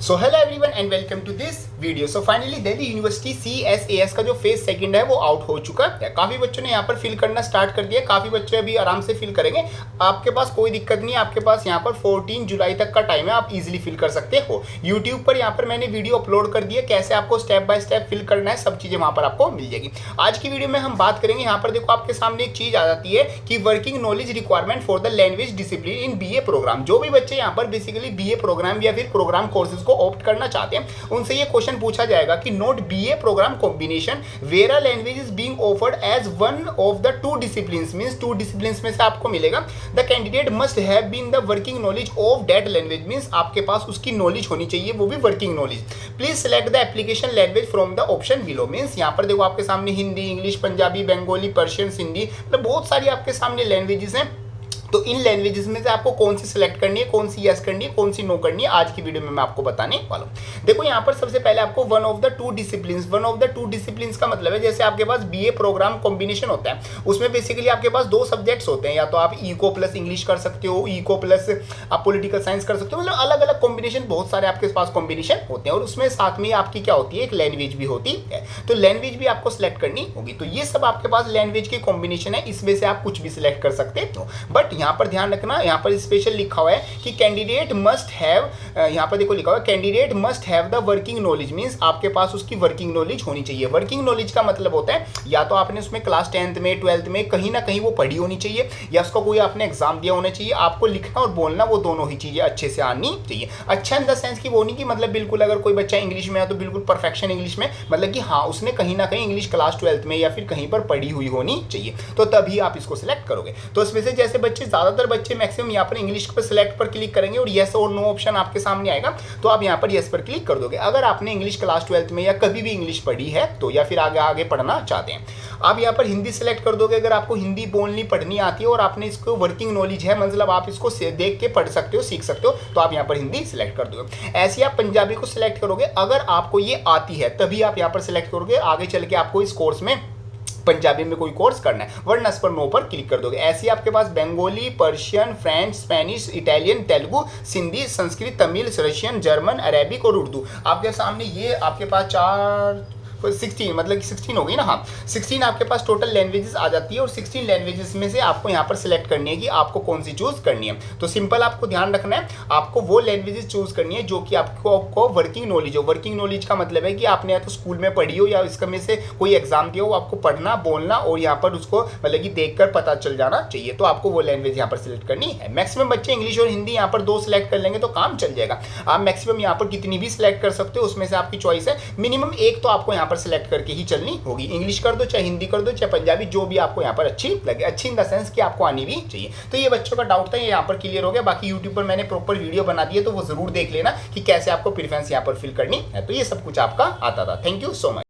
So hello everyone and welcome to this video. So finally Delhi university CSAS का जो phase second है वो out हो चुका है। काफ़ी बच्चों ने यहाँ पर फिल करना स्टार्ट कर दिया, काफ़ी बच्चे अभी आराम से फिल करेंगे। आपके पास कोई दिक्कत नहीं है, आपके पास यहाँ पर 14 जुलाई तक का टाइम है, आप इजीली फिल कर सकते हो। यूट्यूब पर यहाँ पर मैंने वीडियो अपलोड कर दिया, कैसे आपको स्टेप बाय स्टेप फिल करना है, सब चीज़ें वहाँ पर आपको मिल जाएगी। आज की वीडियो में हम बात करेंगे, यहाँ पर देखो आपके सामने एक चीज़ आ जाती है कि working knowledge requirement for the language discipline in BA programme. जो भी बच्चे यहाँ पर बेसिकली BA प्रोग्राम या फिर प्रोग्राम कोर्सेज को ऑप्ट करना चाहते हैं, उनसे ये क्वेश्चन पूछा जाएगा कि note BA programme combination where a language is being offered as one of the two disciplines, means two disciplines में से आपको मिलेगा the candidate must have been the working knowledge of that language, means आपके पास उसकी knowledge होनी चाहिए, वो भी working knowledge. Please select the application language from the option below, means यहाँ पर देखो आपके सामने हिंदी, इंग्लिश, पंजाबी, बंगाली, पर्शियन, सिंधी, मतलब बहुत सारी आपके सामने लैंग्वेजेस हैं। तो इन लैंग्वेजेस में से आपको कौन सी सिलेक्ट करनी है, कौन सी यस करनी है, कौन सी नो करनी है, आज की वीडियो में मैं आपको बताने वाला हूँ। देखो यहाँ पर सबसे पहले आपको one of the two disciplines का मतलब है जैसे आपके पास BA प्रोग्राम कॉम्बिनेशन होता है, उसमें बेसिकली आपके पास दो सब्जेक्ट्स होते हैं, या तो आप इको प्लस इंग्लिश कर सकते हो, इको प्लस आप पॉलिटिकल साइंस कर सकते हो, मतलब अलग अलग कॉम्बिनेशन, बहुत सारे आपके पास कॉम्बिनेशन होते हैं। और उसमें साथ में आपकी क्या होती है, एक लैंग्वेज भी होती है, तो लैंग्वेज भी आपको सिलेक्ट करनी होगी। तो ये सब आपके पास लैंग्वेज की कॉम्बिनेशन है, इसमें से आप कुछ भी सिलेक्ट कर सकते हो। बट यहाँ पर ध्यान रखना, यहाँ पर स्पेशल लिखा हुआ है कि कैंडिडेट मस्ट हैव, यहाँ पर देखो लिखा हुआ है candidate must have the working knowledge, means आपके पास उसकी वर्किंग नॉलेज होनी चाहिए। वर्किंग नॉलेज का मतलब होता है या तो आपने उसमें क्लास 10th में 12th में कहीं ना कहीं वो पढ़ी होनी चाहिए, या उसका कोई आपने एग्जाम दिया होना चाहिए। आपको लिखना और बोलना वो दोनों ही चीजें अच्छे से आनी चाहिए। अच्छा इन द सेंस की वो नहीं कि मतलब बिल्कुल अगर कोई बच्चा इंग्लिश में है तो बिल्कुल परफेक्शन इंग्लिश में, मतलब कि हाँ उसने कहीं ना कहीं इंग्लिश क्लास 12th में या फिर कहीं पर पढ़ी हुई होनी चाहिए, तो तभी आप इसको सिलेक्ट करोगे। तो इसमें से जैसे बच्चे ज्यादातर बच्चे मैक्सिमम यहाँ पर इंग्लिश पर सिलेक्ट पर क्लिक करेंगे और यस और नो ऑप्शन आपके सामने आएगा, तो आप यहाँ पर यस पर क्लिक कर दोगे। अगर आपने इंग्लिश क्लास 12th में या कभी भी इंग्लिश पढ़ी है तो, या फिर आगे पढ़ना चाहते हैं, आप यहाँ पर हिंदी सिलेक्ट कर दोगे। अगर आपको हिंदी बोलनी पढ़नी आती है और आपने इसको वर्किंग नॉलेज है, मतलब आप इसको देख के पढ़ सकते हो, सीख सकते हो, तो आप यहाँ पर हिंदी सिलेक्ट कर दोगे। ऐसे आप पंजाबी को सिलेक्ट करोगे, अगर आपको ये आती है तभी आप यहाँ पर सिलेक्ट करोगे। आगे चल के आपको इस कोर्स में पंजाबी में कोई कोर्स करना है, वरना इस पर नो पर क्लिक कर दोगे। ऐसे आपके पास Bengali, Persian, French, Spanish, Italian, Telugu, Sindhi, Sanskrit, Tamil, Russian, German, Arabic और उर्दू आपके सामने, ये आपके पास 16 मतलब कि 16 हो गई ना, हाँ 16 आपके पास टोटल लैंग्वेजेस आ जाती है। और 16 लैंग्वेजेस में से आपको यहाँ पर सिलेक्ट करनी है कि आपको कौन सी चूज करनी है। तो सिंपल आपको ध्यान रखना है, आपको वो लैंग्वेजेस चूज करनी है जो कि आपको वर्किंग नॉलेज हो। वर्किंग नॉलेज का मतलब है कि आपने या तो स्कूल में पढ़ी हो या इसका में से कोई एग्जाम दिया हो, आपको पढ़ना बोलना और यहाँ पर उसको मतलब कि देखकर पता चल जाना चाहिए, तो आपको वो लैंग्वेज यहाँ पर सिलेक्ट करनी है। मैक्सिमम बच्चे इंग्लिश और हिंदी यहाँ पर 2 सिलेक्ट कर लेंगे तो काम चल जाएगा। आप मैक्सिमम यहाँ पर कितनी भी सिलेक्ट कर सकते हो, उसमें से आपकी चॉइस है। मिनिमम एक तो आपको यहाँ पर सिलेक्ट करके ही चलनी होगी। इंग्लिश कर दो, चाहे हिंदी कर दो, चाहे पंजाबी, जो भी आपको यहाँ पर अच्छी लगे, अच्छी इन द सेंस कि आपको आनी भी चाहिए। तो ये बच्चों का डाउट था, ये यहाँ पर क्लियर हो गया। बाकी यूट्यूब पर मैंने प्रॉपर वीडियो बना दी है, तो वो जरूर देख लेना कि कैसे आपको प्रेफरेंस यहाँ पर फिल करनी है। तो ये सब कुछ आपका आता था। Thank you so much.